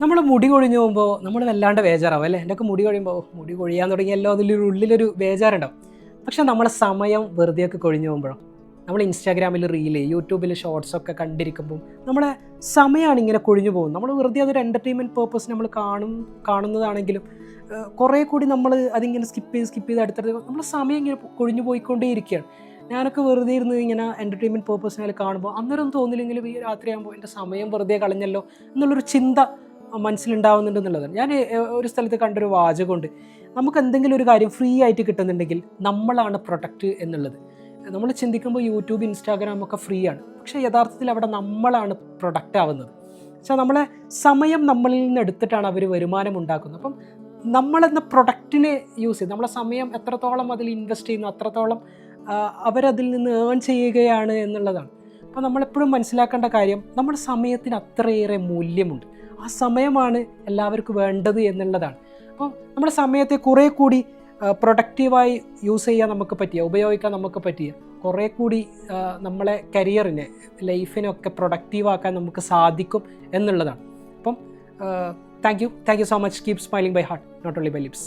നമ്മൾ മുടി കൊഴിഞ്ഞു പോകുമ്പോൾ നമ്മൾ വല്ലാണ്ട് ബേജാറാവും അല്ലേ? എൻ്റെ ഒക്കെ മുടി കൊഴിയുമ്പോൾ മുടി കൊഴിയാൻ തുടങ്ങിയല്ലോ അതിലൊരു ഉള്ളിലൊരു ബേജാറുണ്ടാവും. പക്ഷെ നമ്മളെ സമയം വെറുതെയൊക്കെ കൊഴിഞ്ഞു പോകുമ്പോഴോ, നമ്മൾ ഇൻസ്റ്റാഗ്രാമിൽ റീല്, യൂട്യൂബിൽ ഷോർട്സൊക്കെ കണ്ടിരിക്കുമ്പോൾ നമ്മളെ സമയമാണ് ഇങ്ങനെ കൊഴിഞ്ഞു പോകും. നമ്മൾ വെറുതെ അതൊരു എൻ്റർടൈൻമെൻറ്റ് പേർപ്പസ് നമ്മൾ കാണുന്നതാണെങ്കിലും കുറേ കൂടി നമ്മൾ അതിങ്ങനെ സ്കിപ്പ് ചെയ്ത് അടുത്തടുത്ത് നമ്മളെ സമയം ഇങ്ങനെ കൊഴിഞ്ഞു പോയിക്കൊണ്ടേയിരിക്കുകയാണ്. ഞാനൊക്കെ വെറുതെ ഇരുന്ന് ഇങ്ങനെ എൻ്റർടൈൻമെൻറ്റ് പേർപ്പസിനായി കാണുമ്പോൾ അന്നേരം തോന്നില്ലെങ്കിലും ഈ രാത്രിയാകുമ്പോൾ എൻ്റെ സമയം വെറുതെ കളഞ്ഞല്ലോ എന്നുള്ളൊരു ചിന്ത മനസ്സിലുണ്ടാവുന്നുണ്ടെന്നുള്ളതാണ്. ഞാൻ ഒരു സ്ഥലത്ത് കണ്ടൊരു വാചകമുണ്ട്, നമുക്ക് എന്തെങ്കിലും ഒരു കാര്യം ഫ്രീ ആയിട്ട് കിട്ടുന്നുണ്ടെങ്കിൽ നമ്മളാണ് പ്രൊഡക്റ്റ് എന്നുള്ളത്. നമ്മൾ ചിന്തിക്കുമ്പോൾ യൂട്യൂബ്, ഇൻസ്റ്റാഗ്രാം ഒക്കെ ഫ്രീ ആണ്, പക്ഷേ യഥാർത്ഥത്തിൽ അവിടെ നമ്മളാണ് പ്രൊഡക്റ്റ് ആവുന്നത്. പക്ഷേ നമ്മളെ സമയം നമ്മളിൽ നിന്ന് എടുത്തിട്ടാണ് അവർ വരുമാനം ഉണ്ടാക്കുന്നത്. അപ്പം നമ്മളെന്ന പ്രൊഡക്റ്റിനെ യൂസ് ചെയ്ത് നമ്മളെ സമയം എത്രത്തോളം അതിൽ ഇൻവെസ്റ്റ് ചെയ്യുന്നു അത്രത്തോളം അവരതിൽ നിന്ന് ഏൺ ചെയ്യുകയാണ് എന്നുള്ളതാണ്. അപ്പോൾ നമ്മളെപ്പോഴും മനസ്സിലാക്കേണ്ട കാര്യം, നമ്മുടെ സമയത്തിന് അത്രയേറെ മൂല്യമുണ്ട്. ആ സമയമാണ് എല്ലാവർക്കും വേണ്ടത് എന്നുള്ളതാണ്. അപ്പം നമ്മുടെ സമയത്തെ കുറേ കൂടി പ്രൊഡക്റ്റീവായി യൂസ് ചെയ്യാൻ നമുക്ക് പറ്റിയ, ഉപയോഗിക്കാൻ നമുക്ക് പറ്റിയ, കുറേ കൂടി നമ്മളെ കരിയറിനെ, ലൈഫിനൊക്കെ പ്രൊഡക്റ്റീവാക്കാൻ നമുക്ക് സാധിക്കും എന്നുള്ളതാണ്. അപ്പം thank you so much. Keep smiling by heart, not only by lips.